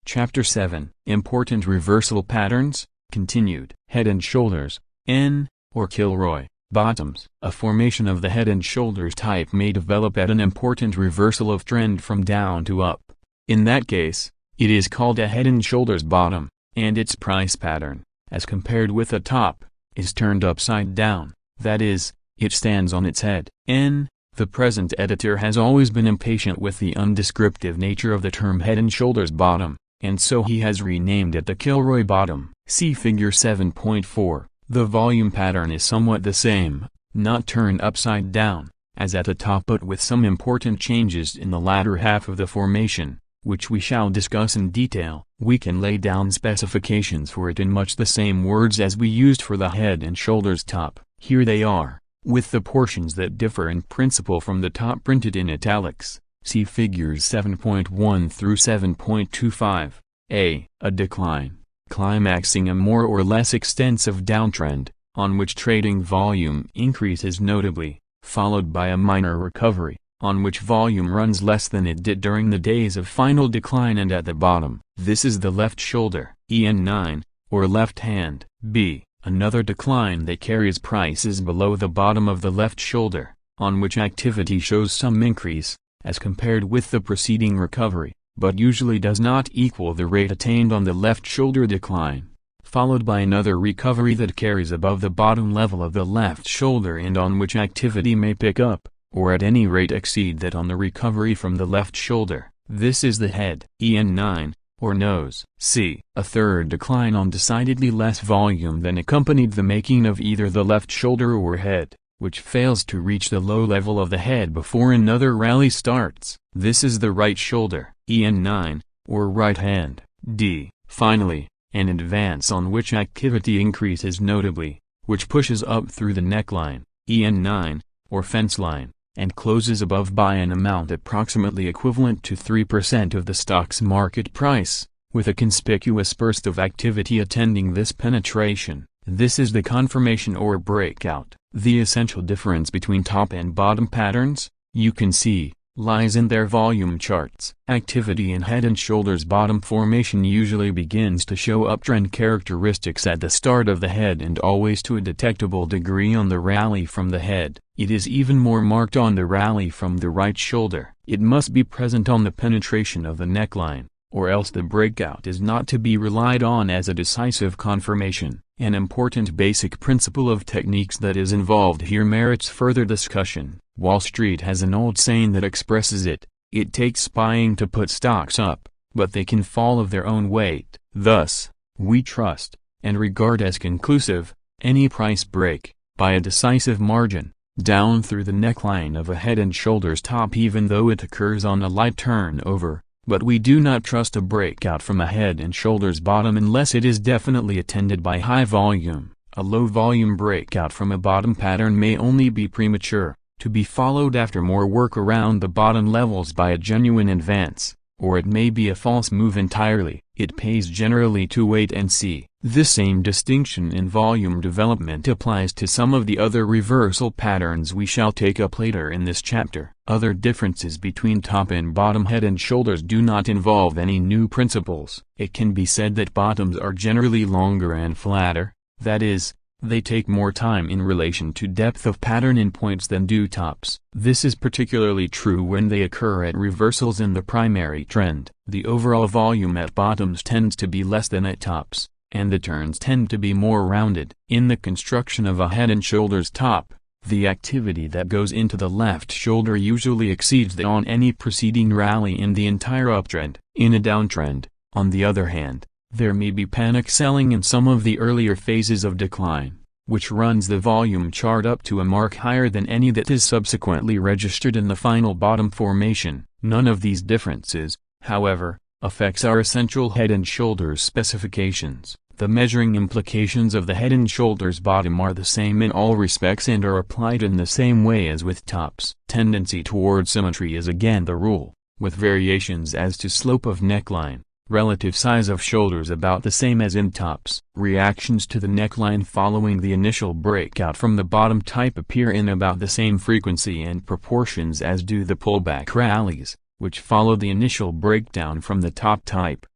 Chapter 7 Important Reversal Patterns, Continued. Head and Shoulders, N, or Kilroy, Bottoms. A formation of the head and shoulders type may develop at an important reversal of trend from down to up. In that case, it is called a head and shoulders bottom, and its price pattern, as compared with a top, is turned upside down, that is, it stands on its head. N. The present editor has always been impatient with the undescriptive nature of the term head and shoulders bottom, and so he has renamed it the Kilroy bottom. See Figure 7.4. The volume pattern is somewhat the same, not turned upside down, as at the top, but with some important changes in the latter half of the formation, which we shall discuss in detail. We can lay down specifications for it in much the same words as we used for the head and shoulders top. Here they are, with the portions that differ in principle from the top printed in italics. See Figures 7.1 through 7.25. A decline, climaxing a more or less extensive downtrend, on which trading volume increases notably, followed by a minor recovery, on which volume runs less than it did during the days of final decline and at the bottom. This is the left shoulder, EN9, or left hand. B. Another decline that carries prices below the bottom of the left shoulder, on which activity shows some increase, as compared with the preceding recovery, but usually does not equal the rate attained on the left shoulder decline, followed by another recovery that carries above the bottom level of the left shoulder and on which activity may pick up, or at any rate exceed that on the recovery from the left shoulder. This is the head, EN9, or nose. C. A third decline on decidedly less volume than accompanied the making of either the left shoulder or head, which fails to reach the low level of the head before another rally starts. This is the right shoulder, EN9, or right hand. D. Finally, an advance on which activity increases notably, which pushes up through the neckline, EN9, or fence line, and closes above by an amount approximately equivalent to 3% of the stock's market price, with a conspicuous burst of activity attending this penetration. This is the confirmation or breakout. The essential difference between top and bottom patterns, you can see, lies in their volume charts. Activity in head and shoulders bottom formation usually begins to show uptrend characteristics at the start of the head and always to a detectable degree on the rally from the head. It is even more marked on the rally from the right shoulder. It must be present on the penetration of the neckline, or else the breakout is not to be relied on as a decisive confirmation. An important basic principle of techniques that is involved here merits further discussion. Wall Street has an old saying that expresses it: it takes spying to put stocks up, but they can fall of their own weight. Thus, we trust, and regard as conclusive, any price break, by a decisive margin, down through the neckline of a head and shoulders top even though it occurs on a light turnover, but we do not trust a breakout from a head and shoulders bottom unless it is definitely attended by high volume. A low volume breakout from a bottom pattern may only be premature, to be followed after more work around the bottom levels by a genuine advance, or it may be a false move entirely. It pays generally to wait and see. This same distinction in volume development applies to some of the other reversal patterns we shall take up later in this chapter. Other differences between top and bottom head and shoulders do not involve any new principles. It can be said that bottoms are generally longer and flatter, that is, they take more time in relation to depth of pattern in points than do tops. This is particularly true when they occur at reversals in the primary trend. The overall volume at bottoms tends to be less than at tops, and the turns tend to be more rounded. In the construction of a head and shoulders top, the activity that goes into the left shoulder usually exceeds that on any preceding rally in the entire uptrend. In a downtrend, on the other hand, there may be panic selling in some of the earlier phases of decline, which runs the volume chart up to a mark higher than any that is subsequently registered in the final bottom formation. None of these differences, however, affects our essential head and shoulders specifications. The measuring implications of the head and shoulders bottom are the same in all respects and are applied in the same way as with tops. Tendency toward symmetry is again the rule, with variations as to slope of neckline. Relative size of shoulders about the same as in tops. Reactions to the neckline following the initial breakout from the bottom type appear in about the same frequency and proportions as do the pullback rallies, which follow the initial breakdown from the top type.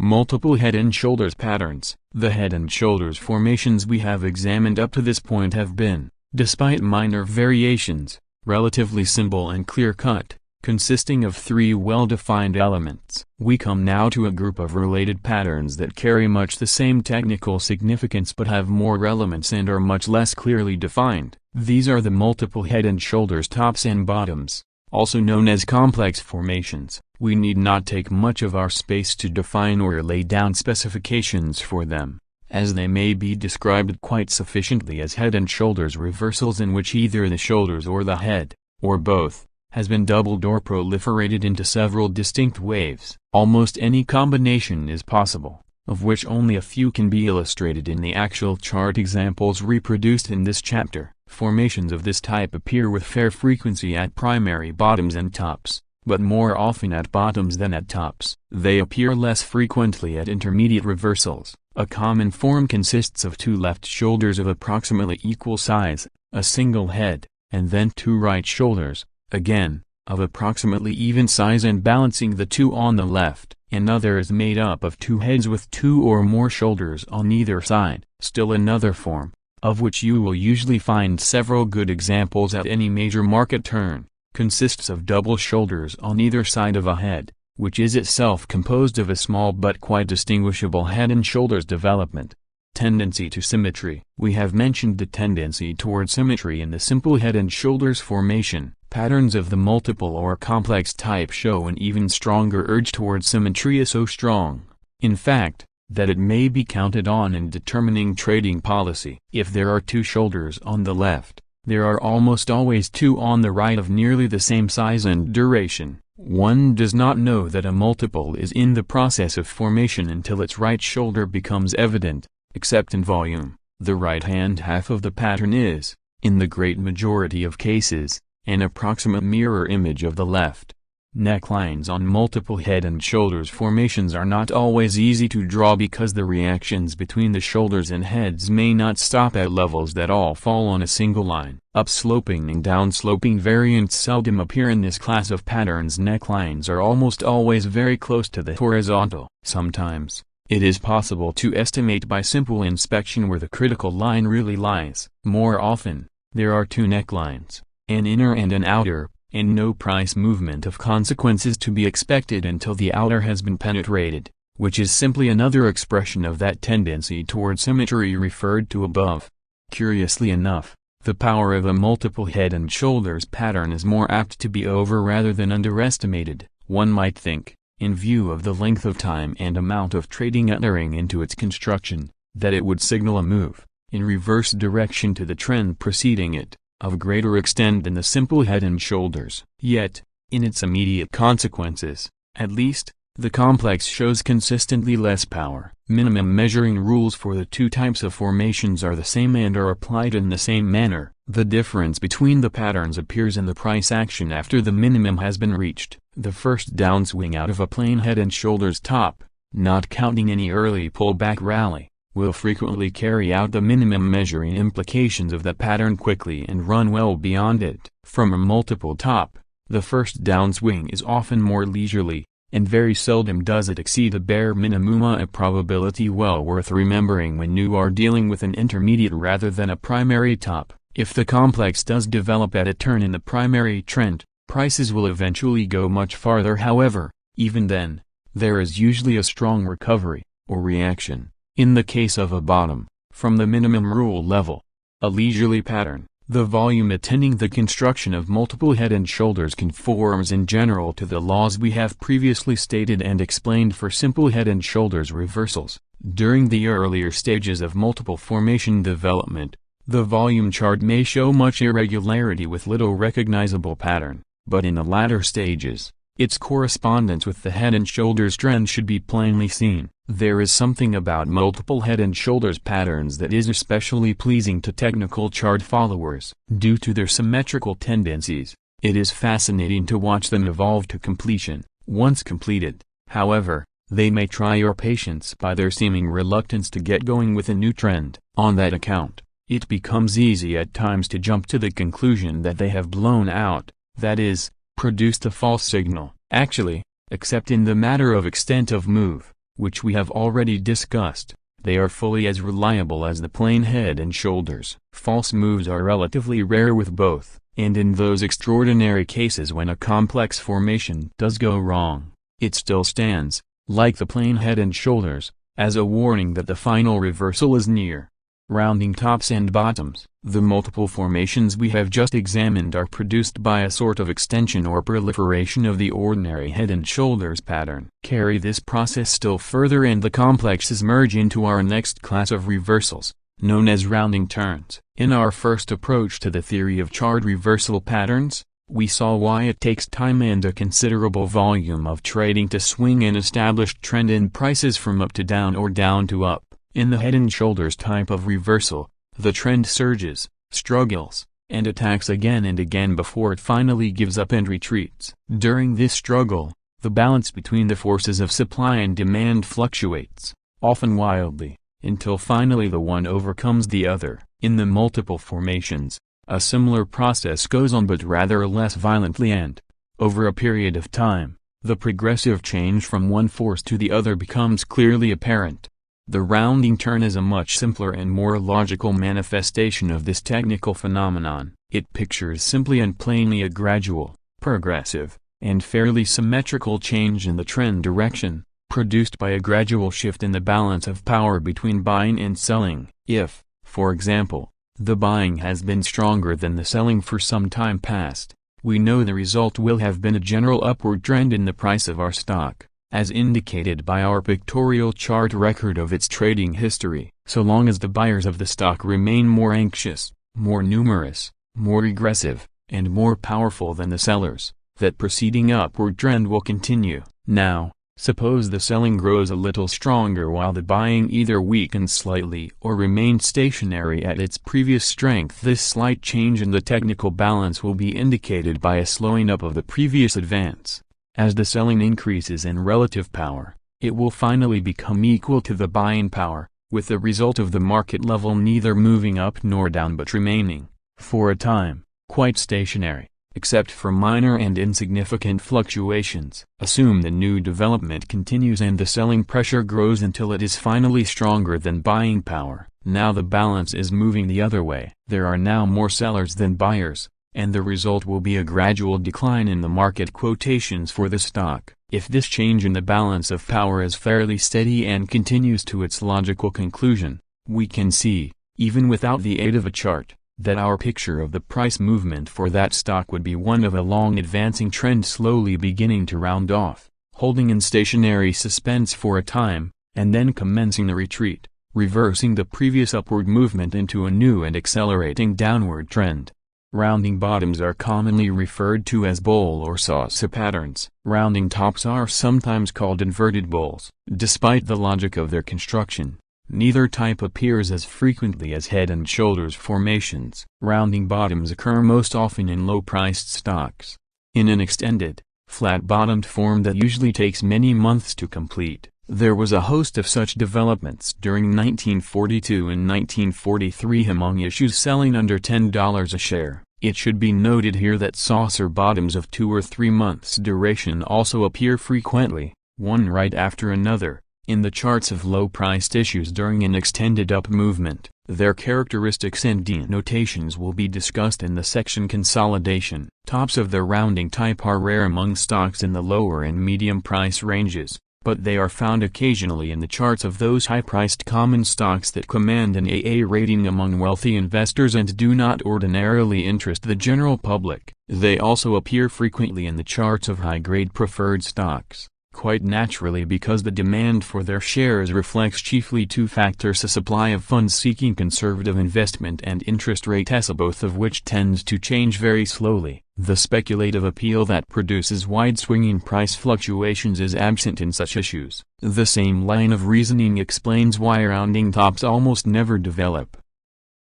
Multiple head and shoulders patterns. The head and shoulders formations we have examined up to this point have been, despite minor variations, relatively simple and clear-cut, consisting of three well-defined elements. We come now to a group of related patterns that carry much the same technical significance but have more elements and are much less clearly defined. These are the multiple head and shoulders tops and bottoms, also known as complex formations. We need not take much of our space to define or lay down specifications for them, as they may be described quite sufficiently as head and shoulders reversals in which either the shoulders or the head, or both, has been doubled or proliferated into several distinct waves. Almost any combination is possible, of which only a few can be illustrated in the actual chart examples reproduced in this chapter. Formations of this type appear with fair frequency at primary bottoms and tops, but more often at bottoms than at tops. They appear less frequently at intermediate reversals. A common form consists of two left shoulders of approximately equal size, a single head, and then two right shoulders, again, of approximately even size and balancing the two on the left. Another is made up of two heads with two or more shoulders on either side. Still another form, of which you will usually find several good examples at any major market turn, consists of double shoulders on either side of a head, which is itself composed of a small but quite distinguishable head and shoulders development. Tendency to symmetry. We have mentioned the tendency toward symmetry in the simple head and shoulders formation. Patterns of the multiple or complex type show an even stronger urge toward symmetry, so strong, in fact, that it may be counted on in determining trading policy. If there are two shoulders on the left, there are almost always two on the right of nearly the same size and duration. One does not know that a multiple is in the process of formation until its right shoulder becomes evident, except in volume. The right-hand half of the pattern is, in the great majority of cases, an approximate mirror image of the left. Necklines on multiple head and shoulders formations are not always easy to draw because the reactions between the shoulders and heads may not stop at levels that all fall on a single line. Upsloping and downsloping variants seldom appear in this class of patterns. Necklines are almost always very close to the horizontal. Sometimes, it is possible to estimate by simple inspection where the critical line really lies. More often, there are two necklines, an inner and an outer, and no price movement of consequence is to be expected until the outer has been penetrated, which is simply another expression of that tendency toward symmetry referred to above. Curiously enough, the power of a multiple head and shoulders pattern is more apt to be over rather than underestimated. One might think, in view of the length of time and amount of trading entering into its construction, that it would signal a move, in reverse direction to the trend preceding it, of greater extent than the simple head and shoulders. Yet, in its immediate consequences, at least, the complex shows consistently less power. Minimum measuring rules for the two types of formations are the same and are applied in the same manner. The difference between the patterns appears in the price action after the minimum has been reached. The first downswing out of a plain head and shoulders top, not counting any early pullback rally, will frequently carry out the minimum measuring implications of that pattern quickly and run well beyond it. From a multiple top, the first downswing is often more leisurely, and very seldom does it exceed a bare minimum, a probability well worth remembering when you are dealing with an intermediate rather than a primary top. If the complex does develop at a turn in the primary trend, prices will eventually go much farther. However, even then, there is usually a strong recovery, or reaction, in the case of a bottom, from the minimum rule level. A leisurely pattern, the volume attending the construction of multiple head and shoulders conforms in general to the laws we have previously stated and explained for simple head and shoulders reversals. During the earlier stages of multiple formation development, the volume chart may show much irregularity with little recognizable pattern, but in the latter stages, its correspondence with the head and shoulders trend should be plainly seen. There is something about multiple head and shoulders patterns that is especially pleasing to technical chart followers. Due to their symmetrical tendencies, it is fascinating to watch them evolve to completion. Once completed, however, they may try your patience by their seeming reluctance to get going with a new trend. On that account, it becomes easy at times to jump to the conclusion that they have blown out, that is, produced a false signal. Actually, except in the matter of extent of move, which we have already discussed. They are fully as reliable as the plain Head and Shoulders. False moves are relatively rare with both, and in those extraordinary cases when a complex formation does go wrong, it still stands, like the plain Head and Shoulders, as a warning that the final reversal is near. Rounding tops and bottoms. The multiple formations we have just examined are produced by a sort of extension or proliferation of the ordinary Head and Shoulders pattern. Carry this process still further and the complexes merge into our next class of reversals, known as rounding turns. In our first approach to the theory of chart reversal patterns, we saw why it takes time and a considerable volume of trading to swing an established trend in prices from up to down or down to up. In the Head and Shoulders type of reversal, the trend surges, struggles, and attacks again and again before it finally gives up and retreats. During this struggle, the balance between the forces of supply and demand fluctuates, often wildly, until finally the one overcomes the other. In the multiple formations, a similar process goes on but rather less violently and, over a period of time, the progressive change from one force to the other becomes clearly apparent. The rounding turn is a much simpler and more logical manifestation of this technical phenomenon. It pictures simply and plainly a gradual, progressive, and fairly symmetrical change in the trend direction, produced by a gradual shift in the balance of power between buying and selling. If, for example, the buying has been stronger than the selling for some time past, we know the result will have been a general upward trend in the price of our stock, as indicated by our pictorial chart record of its trading history. So long as the buyers of the stock remain more anxious, more numerous, more aggressive, and more powerful than the sellers, that preceding upward trend will continue. Now, suppose the selling grows a little stronger while the buying either weakens slightly or remains stationary at its previous strength. This slight change in the technical balance will be indicated by a slowing up of the previous advance. As the selling increases in relative power, it will finally become equal to the buying power, with the result of the market level neither moving up nor down but remaining, for a time, quite stationary, except for minor and insignificant fluctuations. Assume the new development continues and the selling pressure grows until it is finally stronger than buying power. Now the balance is moving the other way. There are now more sellers than buyers, and the result will be a gradual decline in the market quotations for the stock. If this change in the balance of power is fairly steady and continues to its logical conclusion, we can see, even without the aid of a chart, that our picture of the price movement for that stock would be one of a long advancing trend slowly beginning to round off, holding in stationary suspense for a time, and then commencing the retreat, reversing the previous upward movement into a new and accelerating downward trend. Rounding bottoms are commonly referred to as bowl or saw-saw patterns. Rounding tops are sometimes called inverted bowls. Despite the logic of their construction, neither type appears as frequently as Head and Shoulders formations. Rounding bottoms occur most often in low-priced stocks. In an extended, flat-bottomed form that usually takes many months to complete. There was a host of such developments during 1942 and 1943 among issues selling under $10 a share. It should be noted here that saucer bottoms of 2 or 3 months duration also appear frequently, one right after another, in the charts of low-priced issues during an extended up movement. Their characteristics and denotations will be discussed in the section Consolidation. Tops of the rounding type are rare among stocks in the lower and medium price ranges, but they are found occasionally in the charts of those high-priced common stocks that command an AA rating among wealthy investors and do not ordinarily interest the general public. They also appear frequently in the charts of high-grade preferred stocks, quite naturally because the demand for their shares reflects chiefly 2 factors: a supply of funds seeking conservative investment and interest rates, both of which tends to change very slowly. The speculative appeal that produces wide-swinging price fluctuations is absent in such issues. The same line of reasoning explains why rounding tops almost never develop.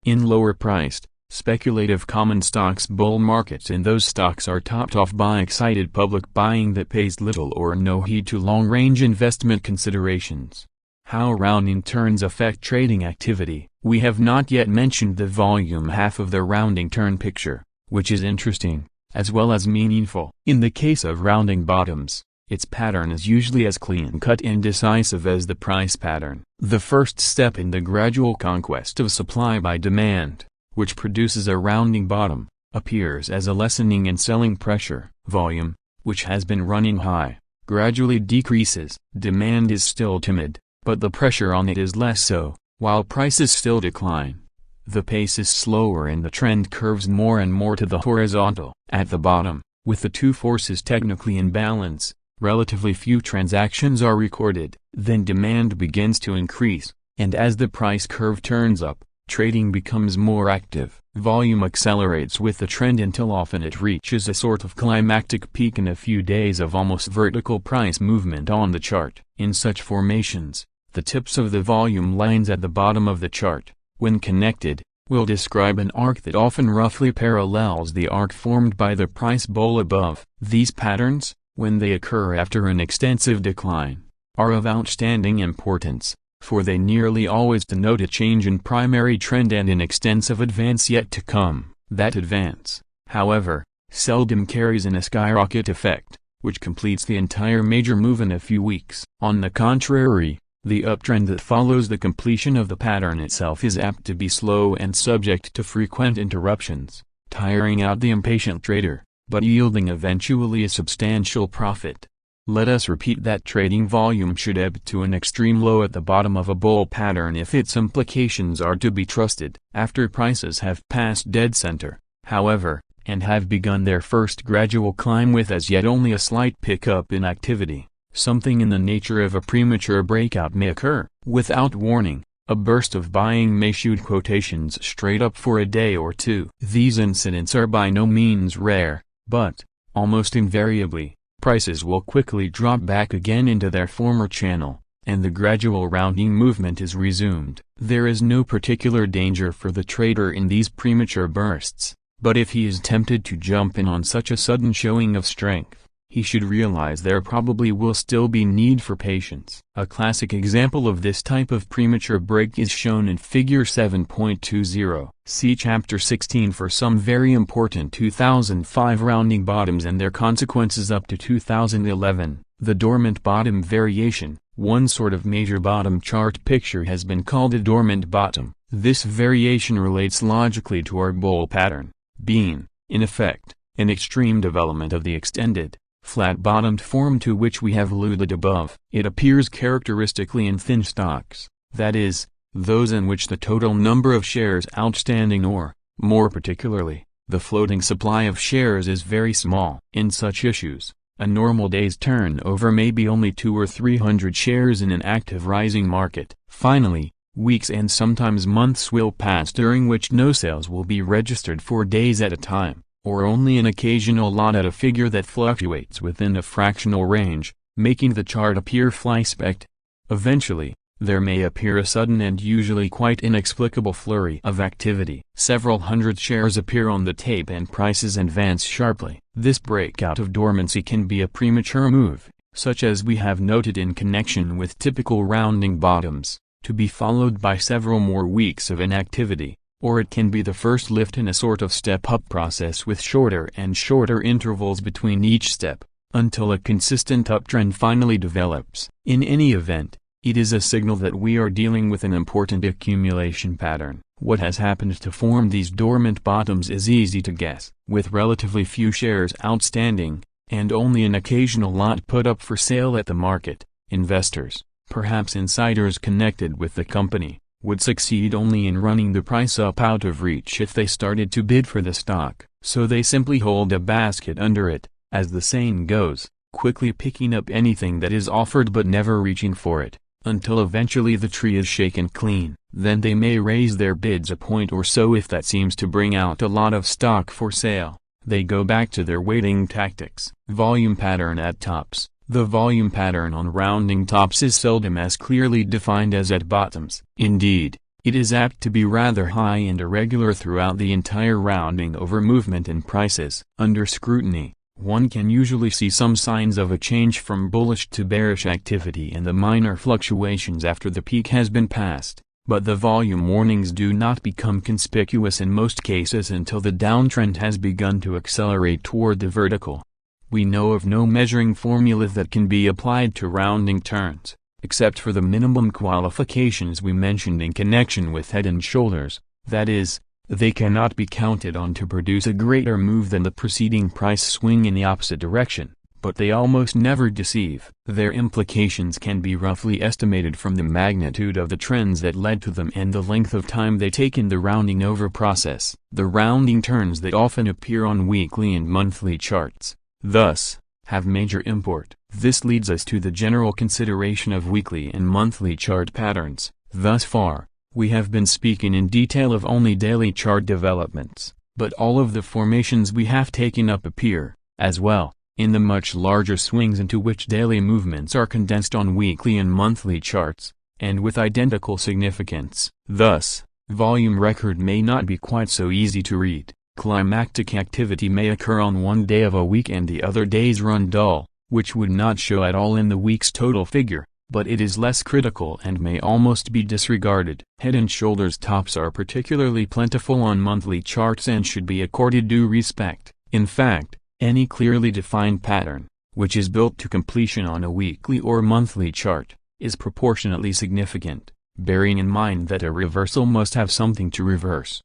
In lower-priced, speculative common stocks, bull markets in those stocks are topped off by excited public buying that pays little or no heed to long-range investment considerations. How rounding turns affect trading activity. We have not yet mentioned the volume half of the rounding turn picture, which is interesting, as well as meaningful. In the case of rounding bottoms, Its pattern is usually as clean-cut and decisive as the price pattern. The first step in the gradual conquest of supply by demand, which produces a rounding bottom, appears as a lessening in selling pressure. Volume, which has been running high, gradually decreases. Demand is still timid, but the pressure on it is less so, while prices still decline. The pace is slower and the trend curves more and more to the horizontal. At the bottom, with the two forces technically in balance, relatively few transactions are recorded. Then demand begins to increase, and as the price curve turns up, trading becomes more active. Volume accelerates with the trend until often it reaches a sort of climactic peak in a few days of almost vertical price movement on the chart. In such formations, the tips of the volume lines at the bottom of the chart, when connected, will describe an arc that often roughly parallels the arc formed by the price bowl above. These patterns, when they occur after an extensive decline, are of outstanding importance, for they nearly always denote a change in primary trend and an extensive advance yet to come. That advance, however, seldom carries in a skyrocket effect, which completes the entire major move in a few weeks. On the contrary, the uptrend that follows the completion of the pattern itself is apt to be slow and subject to frequent interruptions, tiring out the impatient trader, but yielding eventually a substantial profit. Let us repeat that trading volume should ebb to an extreme low at the bottom of a bull pattern if its implications are to be trusted. After prices have passed dead center, however, and have begun their first gradual climb with as yet only a slight pickup in activity, something in the nature of a premature breakout may occur. Without warning, a burst of buying may shoot quotations straight up for a day or two. These incidents are by no means rare, but, almost invariably, prices will quickly drop back again into their former channel, and the gradual rounding movement is resumed. There is no particular danger for the trader in these premature bursts, but if he is tempted to jump in on such a sudden showing of strength, he should realize there probably will still be need for patience. A classic example of this type of premature break is shown in Figure 7.20. See Chapter 16 for some very important 2005 rounding bottoms and their consequences up to 2011. The dormant bottom variation, one sort of major bottom chart picture, has been called a dormant bottom. This variation relates logically to our bull pattern, being, in effect, an extreme development of the extended, flat-bottomed form to which we have alluded above. It appears characteristically in thin stocks, that is, those in which the total number of shares outstanding or, more particularly, the floating supply of shares is very small. In such issues, a normal day's turnover may be only 200 or 300 shares in an active rising market. Finally, weeks and sometimes months will pass during which no sales will be registered for days at a time, or only an occasional lot at a figure that fluctuates within a fractional range, making the chart appear fly-specked. Eventually, there may appear a sudden and usually quite inexplicable flurry of activity. Several hundred shares appear on the tape and prices advance sharply. This breakout of dormancy can be a premature move, such as we have noted in connection with typical rounding bottoms, to be followed by several more weeks of inactivity, or it can be the first lift in a sort of step-up process with shorter and shorter intervals between each step, until a consistent uptrend finally develops. In any event, it is a signal that we are dealing with an important accumulation pattern. What has happened to form these dormant bottoms is easy to guess. With relatively few shares outstanding, and only an occasional lot put up for sale at the market, investors, perhaps insiders connected with the company, would succeed only in running the price up out of reach if they started to bid for the stock. So they simply hold a basket under it, as the saying goes, quickly picking up anything that is offered but never reaching for it, until eventually the tree is shaken clean. Then they may raise their bids a point or so if that seems to bring out a lot of stock for sale. They go back to their waiting tactics. Volume pattern at tops. The volume pattern on rounding tops is seldom as clearly defined as at bottoms. Indeed, it is apt to be rather high and irregular throughout the entire rounding over movement in prices. Under scrutiny, one can usually see some signs of a change from bullish to bearish activity and the minor fluctuations after the peak has been passed, but the volume warnings do not become conspicuous in most cases until the downtrend has begun to accelerate toward the vertical. We know of no measuring formula that can be applied to rounding turns, except for the minimum qualifications we mentioned in connection with Head and Shoulders, that is, they cannot be counted on to produce a greater move than the preceding price swing in the opposite direction, but they almost never deceive. Their implications can be roughly estimated from the magnitude of the trends that led to them and the length of time they take in the rounding over process. The rounding turns that often appear on weekly and monthly charts, thus, have major import. This leads us to the general consideration of weekly and monthly chart patterns. Thus far, we have been speaking in detail of only daily chart developments, but all of the formations we have taken up appear, as well, in the much larger swings into which daily movements are condensed on weekly and monthly charts, and with identical significance. Thus, volume record may not be quite so easy to read. Climactic activity may occur on one day of a week and the other days run dull, which would not show at all in the week's total figure, but it is less critical and may almost be disregarded. Head and Shoulders tops are particularly plentiful on monthly charts and should be accorded due respect. In fact, any clearly defined pattern, which is built to completion on a weekly or monthly chart, is proportionately significant, bearing in mind that a reversal must have something to reverse.